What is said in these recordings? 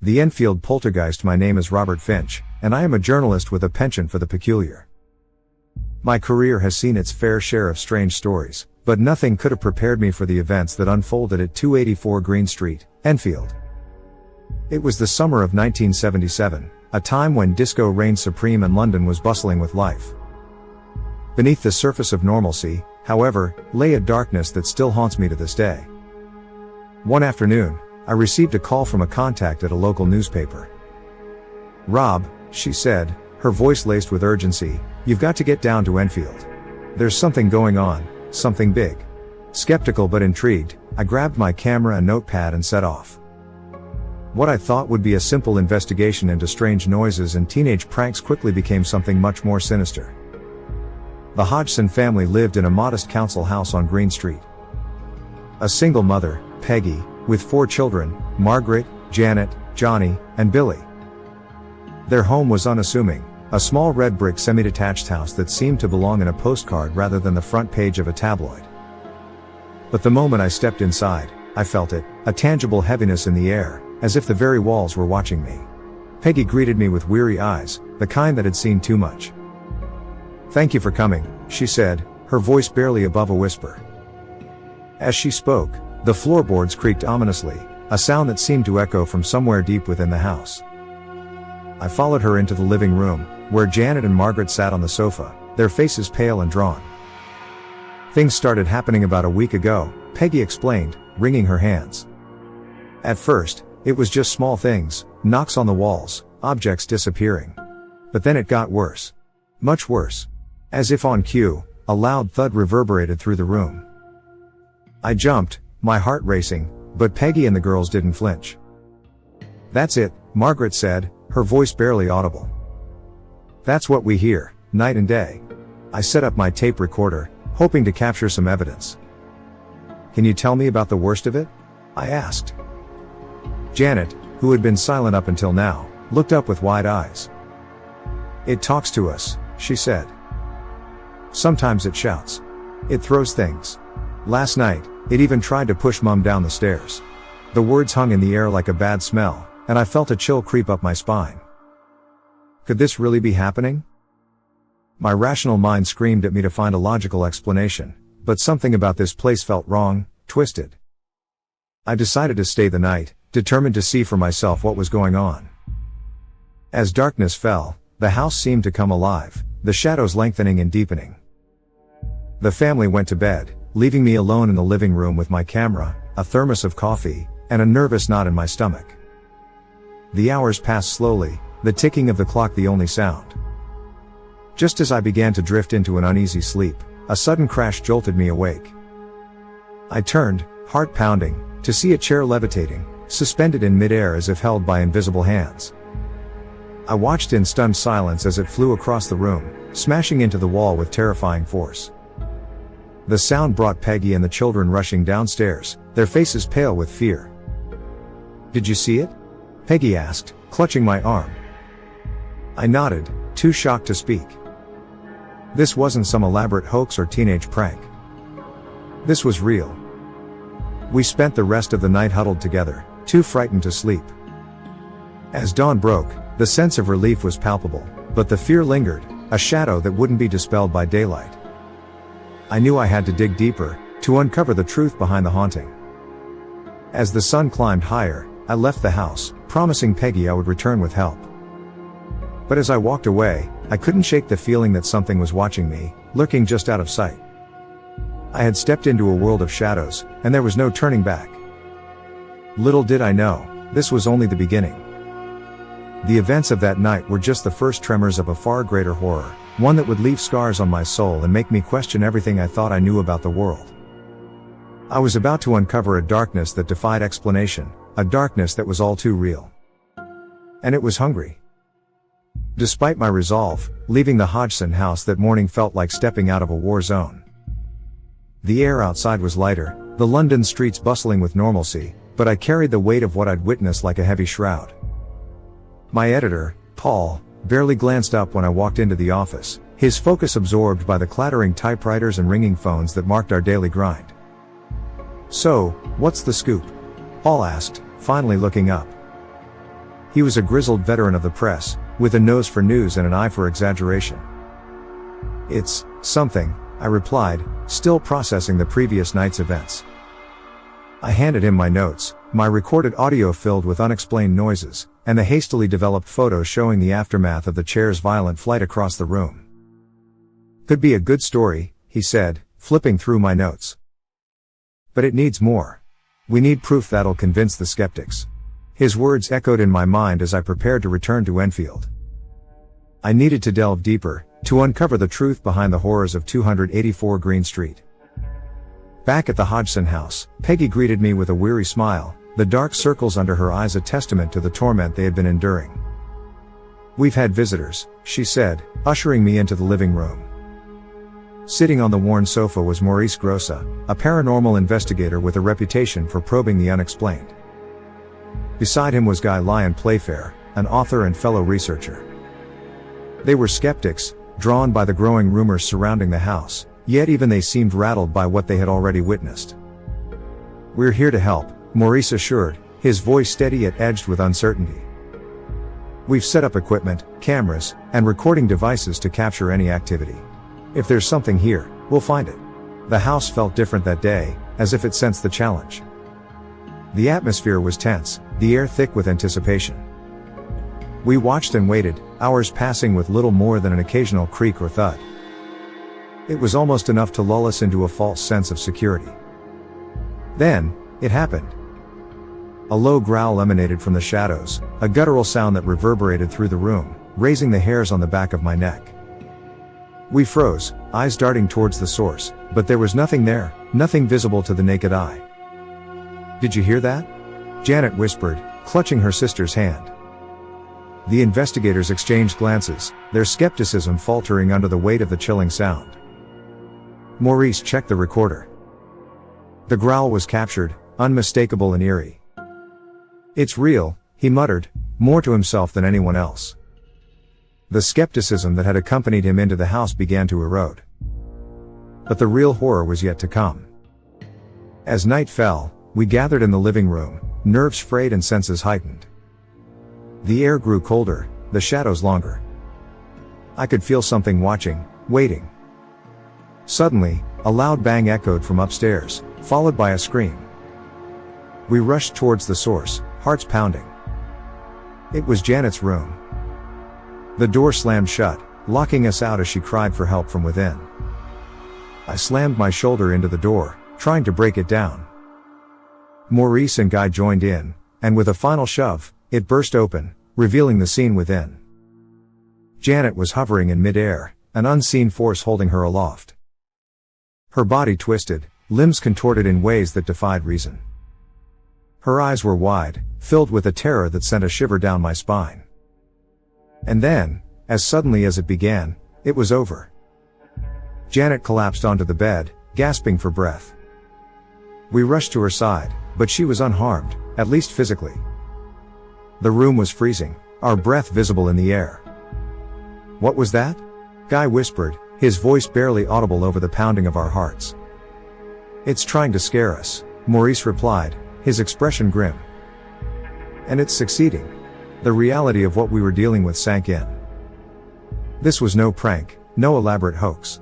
The Enfield Poltergeist. My name is Robert Finch, and I am a journalist with a penchant for the peculiar. My career has seen its fair share of strange stories, but nothing could have prepared me for the events that unfolded at 284 Green Street, Enfield. It was the summer of 1977, a time when disco reigned supreme and London was bustling with life. Beneath the surface of normalcy, however, lay a darkness that still haunts me to this day. One afternoon, I received a call from a contact at a local newspaper. "Rob," she said, her voice laced with urgency, "you've got to get down to Enfield. There's something going on, something big." Skeptical but intrigued, I grabbed my camera and notepad and set off. What I thought would be a simple investigation into strange noises and teenage pranks quickly became something much more sinister. The Hodgson family lived in a modest council house on Green Street. A single mother, Peggy, with 4 children, Margaret, Janet, Johnny, and Billy. Their home was unassuming, a small red brick semi-detached house that seemed to belong in a postcard rather than the front page of a tabloid. But the moment I stepped inside, I felt it, a tangible heaviness in the air, as if the very walls were watching me. Peggy greeted me with weary eyes, the kind that had seen too much. "Thank you for coming," she said, her voice barely above a whisper. As she spoke, the floorboards creaked ominously, a sound that seemed to echo from somewhere deep within the house. I followed her into the living room, where Janet and Margaret sat on the sofa, their faces pale and drawn. "Things started happening about a week ago," Peggy explained, wringing her hands. "At first, it was just small things, knocks on the walls, objects disappearing. But then it got worse. Much worse. As if on cue, a loud thud reverberated through the room. I jumped, my heart racing, but Peggy and the girls didn't flinch. "That's it," Margaret said, her voice barely audible. "That's what we hear, night and day." I set up my tape recorder, hoping to capture some evidence. "Can you tell me about the worst of it?" I asked. Janet, who had been silent up until now, looked up with wide eyes. "It talks to us," she said. "Sometimes it shouts. It throws things. Last night, it even tried to push Mum down the stairs." The words hung in the air like a bad smell, and I felt a chill creep up my spine. Could this really be happening? My rational mind screamed at me to find a logical explanation, but something about this place felt wrong, twisted. I decided to stay the night, determined to see for myself what was going on. As darkness fell, the house seemed to come alive, the shadows lengthening and deepening. The family went to bed, leaving me alone in the living room with my camera, a thermos of coffee, and a nervous knot in my stomach. The hours passed slowly, the ticking of the clock the only sound. Just as I began to drift into an uneasy sleep, a sudden crash jolted me awake. I turned, heart pounding, to see a chair levitating, suspended in midair as if held by invisible hands. I watched in stunned silence as it flew across the room, smashing into the wall with terrifying force. The sound brought Peggy and the children rushing downstairs, their faces pale with fear. "Did you see it?" Peggy asked, clutching my arm. I nodded, too shocked to speak. This wasn't some elaborate hoax or teenage prank. This was real. We spent the rest of the night huddled together, too frightened to sleep. As dawn broke, the sense of relief was palpable, but the fear lingered, a shadow that wouldn't be dispelled by daylight. I knew I had to dig deeper, to uncover the truth behind the haunting. As the sun climbed higher, I left the house, promising Peggy I would return with help. But as I walked away, I couldn't shake the feeling that something was watching me, lurking just out of sight. I had stepped into a world of shadows, and there was no turning back. Little did I know, this was only the beginning. The events of that night were just the first tremors of a far greater horror, one that would leave scars on my soul and make me question everything I thought I knew about the world. I was about to uncover a darkness that defied explanation, a darkness that was all too real. And it was hungry. Despite my resolve, leaving the Hodgson house that morning felt like stepping out of a war zone. The air outside was lighter, the London streets bustling with normalcy, but I carried the weight of what I'd witnessed like a heavy shroud. My editor, Paul, barely glanced up when I walked into the office, his focus absorbed by the clattering typewriters and ringing phones that marked our daily grind. "So, what's the scoop?" Paul asked, finally looking up. He was a grizzled veteran of the press, with a nose for news and an eye for exaggeration. "It's something," I replied, still processing the previous night's events. I handed him my notes, my recorded audio filled with unexplained noises, and the hastily developed photos showing the aftermath of the chair's violent flight across the room. "Could be a good story," he said, flipping through my notes. "But it needs more. We need proof that'll convince the skeptics." His words echoed in my mind as I prepared to return to Enfield. I needed to delve deeper, to uncover the truth behind the horrors of 284 Green Street. Back at the Hodgson house, Peggy greeted me with a weary smile, the dark circles under her eyes a testament to the torment they had been enduring. "We've had visitors," she said, ushering me into the living room. Sitting on the worn sofa was Maurice Grossa, a paranormal investigator with a reputation for probing the unexplained. Beside him was Guy Lyon Playfair, an author and fellow researcher. They were skeptics, drawn by the growing rumors surrounding the house, yet even they seemed rattled by what they had already witnessed. "We're here to help," Maurice assured, his voice steady yet edged with uncertainty. "We've set up equipment, cameras, and recording devices to capture any activity. If there's something here, we'll find it." The house felt different that day, as if it sensed the challenge. The atmosphere was tense, the air thick with anticipation. We watched and waited, hours passing with little more than an occasional creak or thud. It was almost enough to lull us into a false sense of security. Then, it happened. A low growl emanated from the shadows, a guttural sound that reverberated through the room, raising the hairs on the back of my neck. We froze, eyes darting towards the source, but there was nothing there, nothing visible to the naked eye. "Did you hear that?" Janet whispered, clutching her sister's hand. The investigators exchanged glances, their skepticism faltering under the weight of the chilling sound. Maurice checked the recorder. The growl was captured, unmistakable and eerie. "It's real," he muttered, more to himself than anyone else. The skepticism that had accompanied him into the house began to erode. But the real horror was yet to come. As night fell, we gathered in the living room, nerves frayed and senses heightened. The air grew colder, the shadows longer. I could feel something watching, waiting. Suddenly, a loud bang echoed from upstairs, followed by a scream. We rushed towards the source, hearts pounding. It was Janet's room. The door slammed shut, locking us out as she cried for help from within. I slammed my shoulder into the door, trying to break it down. Maurice and Guy joined in, and with a final shove, it burst open, revealing the scene within. Janet was hovering in mid-air, an unseen force holding her aloft. Her body twisted, limbs contorted in ways that defied reason. Her eyes were wide, filled with a terror that sent a shiver down my spine. And then, as suddenly as it began, it was over. Janet collapsed onto the bed, gasping for breath. We rushed to her side, but she was unharmed, at least physically. The room was freezing, our breath visible in the air. "What was that?" Guy whispered, his voice barely audible over the pounding of our hearts. "It's trying to scare us," Maurice replied, his expression grim. "And it's succeeding." The reality of what we were dealing with sank in. This was no prank, no elaborate hoax.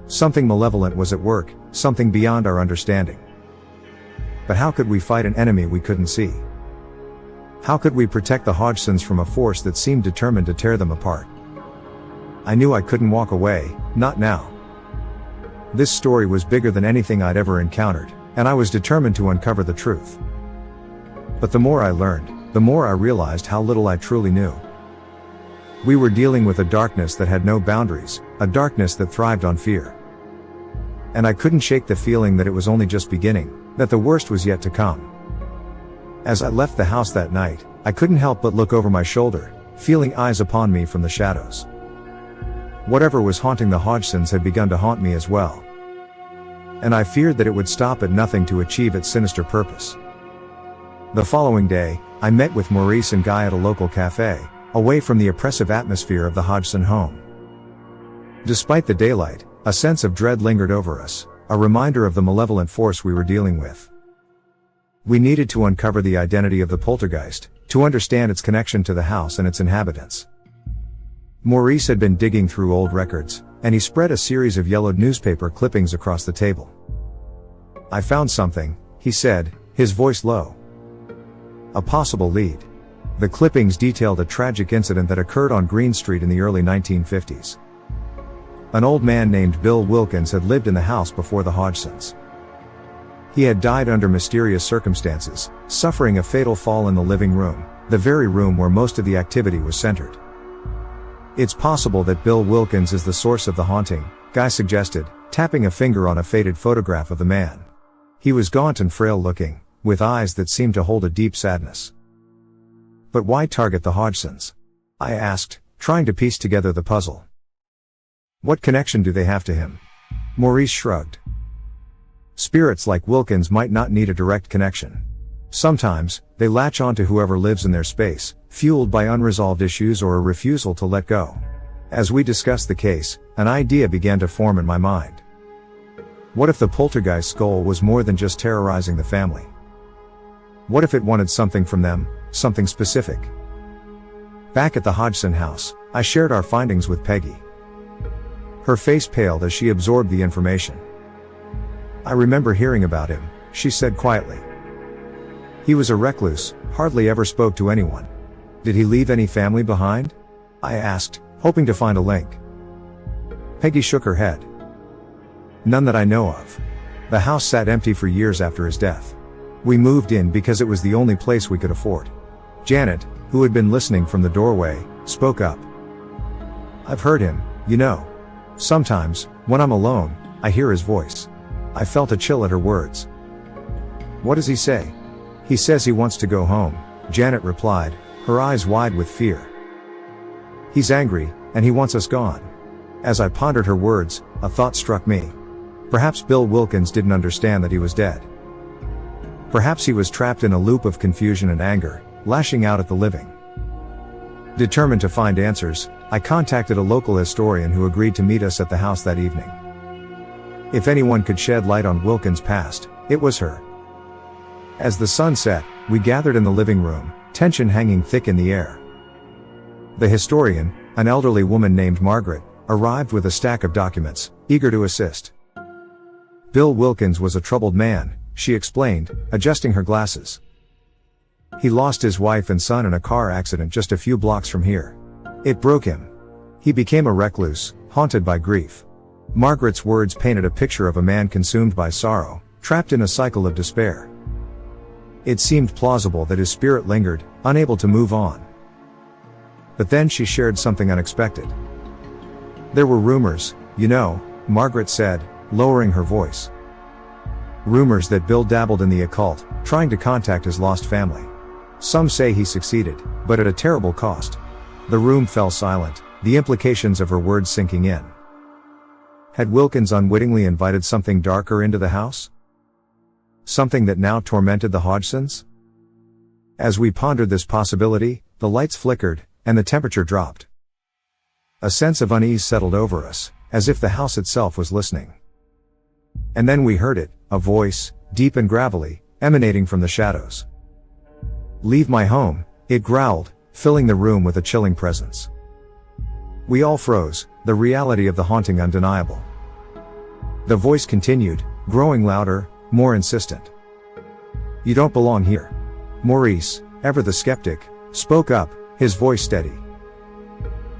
Something malevolent was at work, something beyond our understanding. But how could we fight an enemy we couldn't see? How could we protect the Hodgsons from a force that seemed determined to tear them apart? I knew I couldn't walk away, not now. This story was bigger than anything I'd ever encountered, and I was determined to uncover the truth. But the more I learned, the more I realized how little I truly knew. We were dealing with a darkness that had no boundaries, a darkness that thrived on fear. And I couldn't shake the feeling that it was only just beginning, that the worst was yet to come. As I left the house that night, I couldn't help but look over my shoulder, feeling eyes upon me from the shadows. Whatever was haunting the Hodgsons had begun to haunt me as well. And I feared that it would stop at nothing to achieve its sinister purpose. The following day, I met with Maurice and Guy at a local cafe, away from the oppressive atmosphere of the Hodgson home. Despite the daylight, a sense of dread lingered over us, a reminder of the malevolent force we were dealing with. We needed to uncover the identity of the poltergeist, to understand its connection to the house and its inhabitants. Maurice had been digging through old records, and he spread a series of yellowed newspaper clippings across the table. "I found something," he said, his voice low. "A possible lead." The clippings detailed a tragic incident that occurred on Green Street in the early 1950s. An old man named Bill Wilkins had lived in the house before the Hodgsons. He had died under mysterious circumstances, suffering a fatal fall in the living room, the very room where most of the activity was centered. "It's possible that Bill Wilkins is the source of the haunting," Guy suggested, tapping a finger on a faded photograph of the man. He was gaunt and frail looking, with eyes that seemed to hold a deep sadness. "But why target the Hodgsons?" I asked, trying to piece together the puzzle. "What connection do they have to him?" Maurice shrugged. "Spirits like Wilkins might not need a direct connection. Sometimes, they latch on to whoever lives in their space, fueled by unresolved issues or a refusal to let go." As we discussed the case, an idea began to form in my mind. What if the poltergeist's goal was more than just terrorizing the family? What if it wanted something from them, something specific? Back at the Hodgson house, I shared our findings with Peggy. Her face paled as she absorbed the information. "I remember hearing about him," she said quietly. "He was a recluse, hardly ever spoke to anyone. Did he leave any family behind?" I asked, hoping to find a link. Peggy shook her head. "None that I know of. The house sat empty for years after his death. We moved in because it was the only place we could afford." Janet, who had been listening from the doorway, spoke up. "I've heard him, you know. Sometimes, when I'm alone, I hear his voice." I felt a chill at her words. "What does he say?" "He says he wants to go home," Janet replied, her eyes wide with fear. "He's angry, and he wants us gone." As I pondered her words, a thought struck me. Perhaps Bill Wilkins didn't understand that he was dead. Perhaps he was trapped in a loop of confusion and anger, lashing out at the living. Determined to find answers, I contacted a local historian who agreed to meet us at the house that evening. If anyone could shed light on Wilkins' past, it was her. As the sun set, we gathered in the living room, tension hanging thick in the air. The historian, an elderly woman named Margaret, arrived with a stack of documents, eager to assist. "Bill Wilkins was a troubled man," she explained, adjusting her glasses. "He lost his wife and son in a car accident just a few blocks from here. It broke him. He became a recluse, haunted by grief." Margaret's words painted a picture of a man consumed by sorrow, trapped in a cycle of despair. It seemed plausible that his spirit lingered, unable to move on. But then she shared something unexpected. "There were rumors, you know," Margaret said, lowering her voice. "Rumors that Bill dabbled in the occult, trying to contact his lost family. Some say he succeeded, but at a terrible cost." The room fell silent, the implications of her words sinking in. Had Wilkins unwittingly invited something darker into the house? Something that now tormented the Hodgsons? As we pondered this possibility, the lights flickered, and the temperature dropped. A sense of unease settled over us, as if the house itself was listening. And then we heard it, a voice, deep and gravelly, emanating from the shadows. "Leave my home," it growled, filling the room with a chilling presence. We all froze, the reality of the haunting undeniable. The voice continued, growing louder, more insistent. "You don't belong here." Maurice, ever the skeptic, spoke up, his voice steady.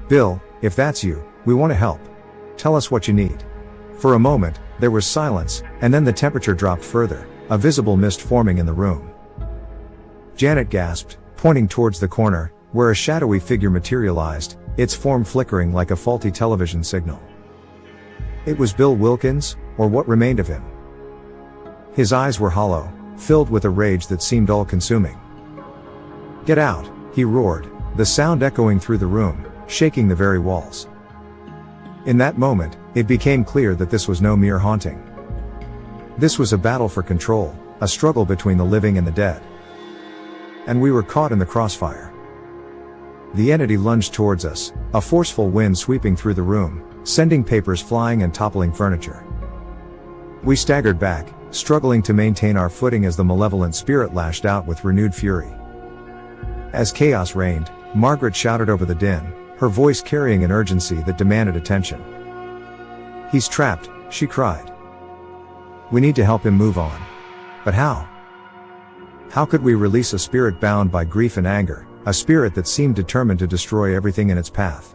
"Bill, if that's you, we want to help. Tell us what you need." For a moment, there was silence, and then the temperature dropped further, a visible mist forming in the room. Janet gasped, pointing towards the corner, where a shadowy figure materialized, its form flickering like a faulty television signal. It was Bill Wilkins, or what remained of him. His eyes were hollow, filled with a rage that seemed all-consuming. "Get out," he roared, the sound echoing through the room, shaking the very walls. In that moment, it became clear that this was no mere haunting. This was a battle for control, a struggle between the living and the dead. And we were caught in the crossfire. The entity lunged towards us, a forceful wind sweeping through the room, sending papers flying and toppling furniture. We staggered back, struggling to maintain our footing as the malevolent spirit lashed out with renewed fury. As chaos reigned, Margaret shouted over the din, her voice carrying an urgency that demanded attention. "He's trapped," she cried. "We need to help him move on. But how? How could we release a spirit bound by grief and anger, a spirit that seemed determined to destroy everything in its path?"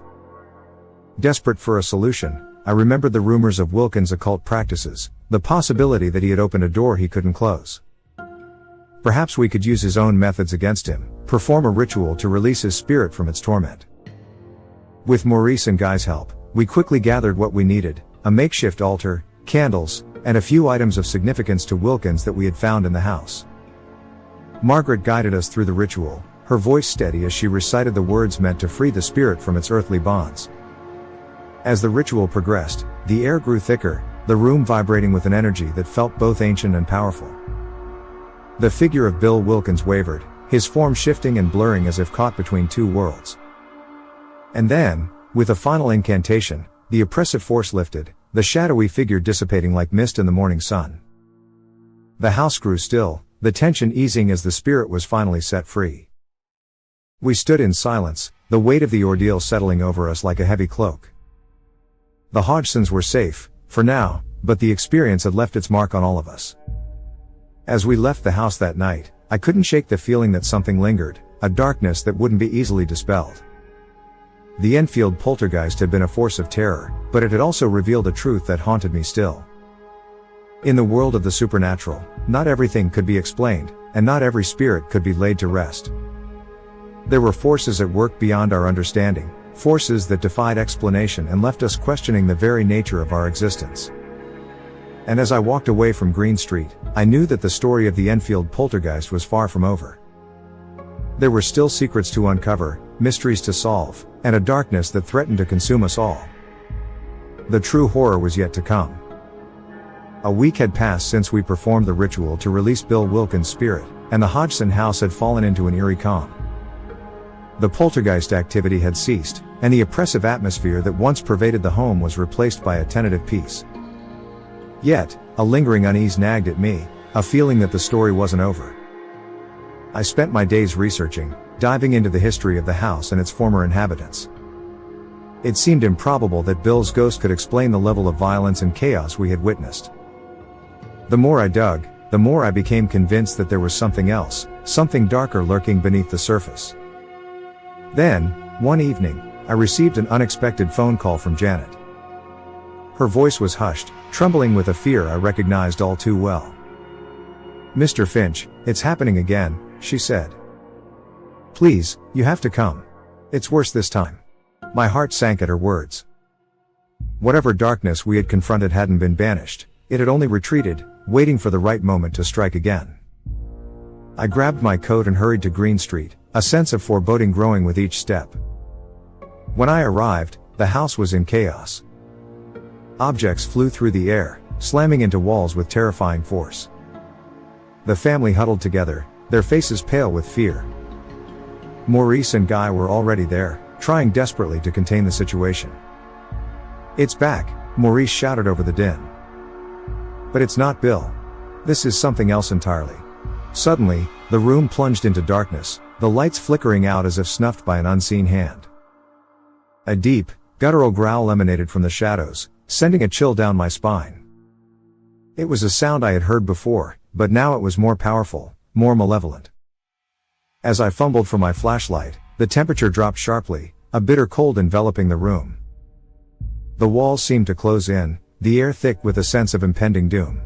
Desperate for a solution, I remembered the rumors of Wilkins' occult practices, the possibility that he had opened a door he couldn't close. Perhaps we could use his own methods against him, perform a ritual to release his spirit from its torment. With Maurice and Guy's help, we quickly gathered what we needed, a makeshift altar, candles, and a few items of significance to Wilkins that we had found in the house. Margaret guided us through the ritual, her voice steady as she recited the words meant to free the spirit from its earthly bonds. As the ritual progressed, the air grew thicker, the room vibrating with an energy that felt both ancient and powerful. The figure of Bill Wilkins wavered, his form shifting and blurring as if caught between two worlds. And then, with a final incantation, the oppressive force lifted, the shadowy figure dissipating like mist in the morning sun. The house grew still, the tension easing as the spirit was finally set free. We stood in silence, the weight of the ordeal settling over us like a heavy cloak. The Hodgsons were safe, for now, but the experience had left its mark on all of us. As we left the house that night, I couldn't shake the feeling that something lingered, a darkness that wouldn't be easily dispelled. The Enfield Poltergeist had been a force of terror, but it had also revealed a truth that haunted me still. In the world of the supernatural, not everything could be explained, and not every spirit could be laid to rest. There were forces at work beyond our understanding, forces that defied explanation and left us questioning the very nature of our existence. And as I walked away from Green Street, I knew that the story of the Enfield Poltergeist was far from over. There were still secrets to uncover, mysteries to solve, and a darkness that threatened to consume us all. The true horror was yet to come. A week had passed since we performed the ritual to release Bill Wilkins' spirit, and the Hodgson house had fallen into an eerie calm. The poltergeist activity had ceased, and the oppressive atmosphere that once pervaded the home was replaced by a tentative peace. Yet, a lingering unease nagged at me, a feeling that the story wasn't over. I spent my days researching, diving into the history of the house and its former inhabitants. It seemed improbable that Bill's ghost could explain the level of violence and chaos we had witnessed. The more I dug, the more I became convinced that there was something else, something darker lurking beneath the surface. Then, one evening, I received an unexpected phone call from Janet. Her voice was hushed, trembling with a fear I recognized all too well. "Mr. Finch, it's happening again," she said. "Please, you have to come. It's worse this time." My heart sank at her words. Whatever darkness we had confronted hadn't been banished, it had only retreated, waiting for the right moment to strike again. I grabbed my coat and hurried to Green Street, a sense of foreboding growing with each step. When I arrived, the house was in chaos. Objects flew through the air, slamming into walls with terrifying force. The family huddled together, their faces pale with fear. Maurice and Guy were already there, trying desperately to contain the situation. "It's back," Maurice shouted over the din. "But it's not Bill. This is something else entirely." Suddenly, the room plunged into darkness, the lights flickering out as if snuffed by an unseen hand. A deep, guttural growl emanated from the shadows, sending a chill down my spine. It was a sound I had heard before, but now it was more powerful, more malevolent. As I fumbled for my flashlight, the temperature dropped sharply, a bitter cold enveloping the room. The walls seemed to close in, the air thick with a sense of impending doom.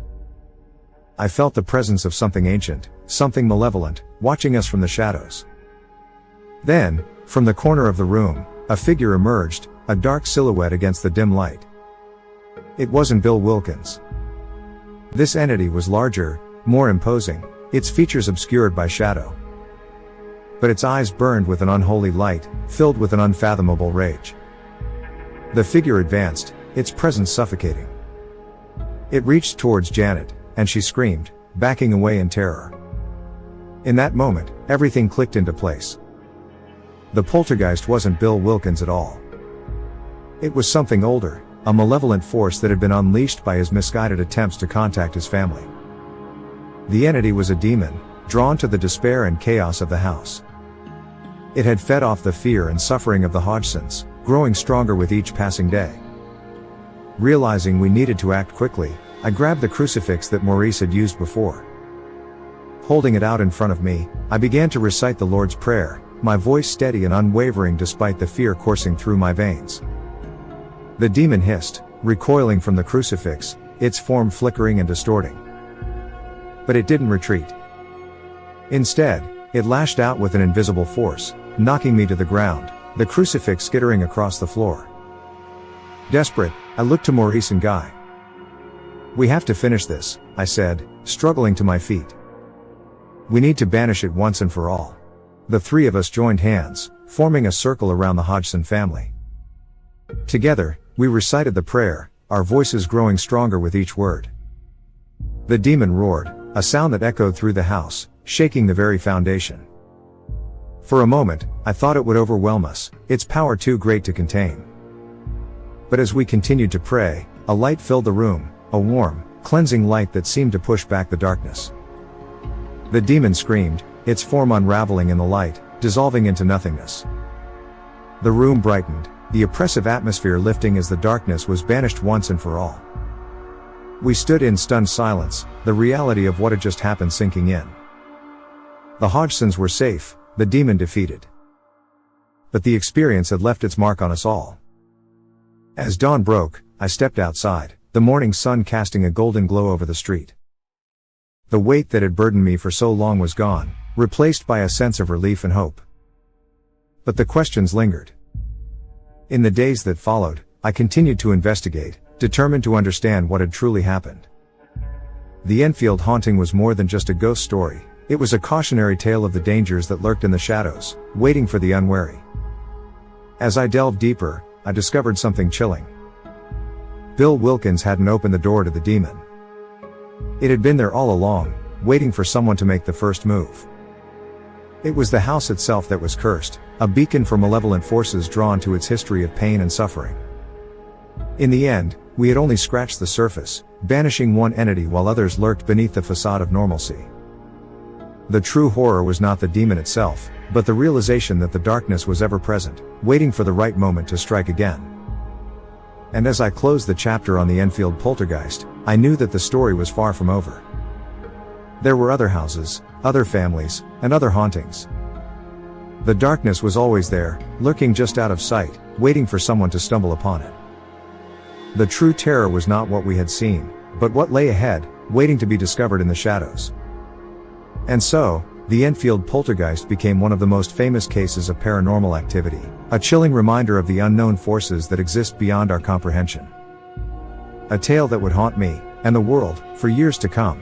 I felt the presence of something ancient, something malevolent, watching us from the shadows. Then, from the corner of the room, a figure emerged, a dark silhouette against the dim light. It wasn't Bill Wilkins. This entity was larger, more imposing, its features obscured by shadow. But its eyes burned with an unholy light, filled with an unfathomable rage. The figure advanced, its presence suffocating. It reached towards Janet, and she screamed, backing away in terror. In that moment, everything clicked into place. The poltergeist wasn't Bill Wilkins at all. It was something older, a malevolent force that had been unleashed by his misguided attempts to contact his family. The entity was a demon, drawn to the despair and chaos of the house. It had fed off the fear and suffering of the Hodgsons, growing stronger with each passing day. Realizing we needed to act quickly, I grabbed the crucifix that Maurice had used before. Holding it out in front of me, I began to recite the Lord's Prayer, my voice steady and unwavering despite the fear coursing through my veins. The demon hissed, recoiling from the crucifix, its form flickering and distorting. But it didn't retreat. Instead, it lashed out with an invisible force, knocking me to the ground, the crucifix skittering across the floor. Desperate, I looked to Maurice and Guy. "We have to finish this," I said, struggling to my feet. "We need to banish it once and for all." The three of us joined hands, forming a circle around the Hodgson family. Together, we recited the prayer, our voices growing stronger with each word. The demon roared, a sound that echoed through the house, shaking the very foundation. For a moment, I thought it would overwhelm us, its power too great to contain. But as we continued to pray, a light filled the room, a warm, cleansing light that seemed to push back the darkness. The demon screamed, its form unraveling in the light, dissolving into nothingness. The room brightened, the oppressive atmosphere lifting as the darkness was banished once and for all. We stood in stunned silence, the reality of what had just happened sinking in. The Hodgsons were safe, the demon defeated. But the experience had left its mark on us all. As dawn broke, I stepped outside, the morning sun casting a golden glow over the street. The weight that had burdened me for so long was gone, replaced by a sense of relief and hope. But the questions lingered. In the days that followed, I continued to investigate, determined to understand what had truly happened. The Enfield haunting was more than just a ghost story, it was a cautionary tale of the dangers that lurked in the shadows, waiting for the unwary. As I delved deeper, I discovered something chilling. Bill Wilkins hadn't opened the door to the demon. It had been there all along, waiting for someone to make the first move. It was the house itself that was cursed, a beacon for malevolent forces drawn to its history of pain and suffering. In the end, we had only scratched the surface, banishing one entity while others lurked beneath the facade of normalcy. The true horror was not the demon itself, but the realization that the darkness was ever present, waiting for the right moment to strike again. And as I closed the chapter on the Enfield Poltergeist, I knew that the story was far from over. There were other houses, other families, and other hauntings. The darkness was always there, lurking just out of sight, waiting for someone to stumble upon it. The true terror was not what we had seen, but what lay ahead, waiting to be discovered in the shadows. And so, the Enfield Poltergeist became one of the most famous cases of paranormal activity, a chilling reminder of the unknown forces that exist beyond our comprehension. A tale that would haunt me, and the world, for years to come.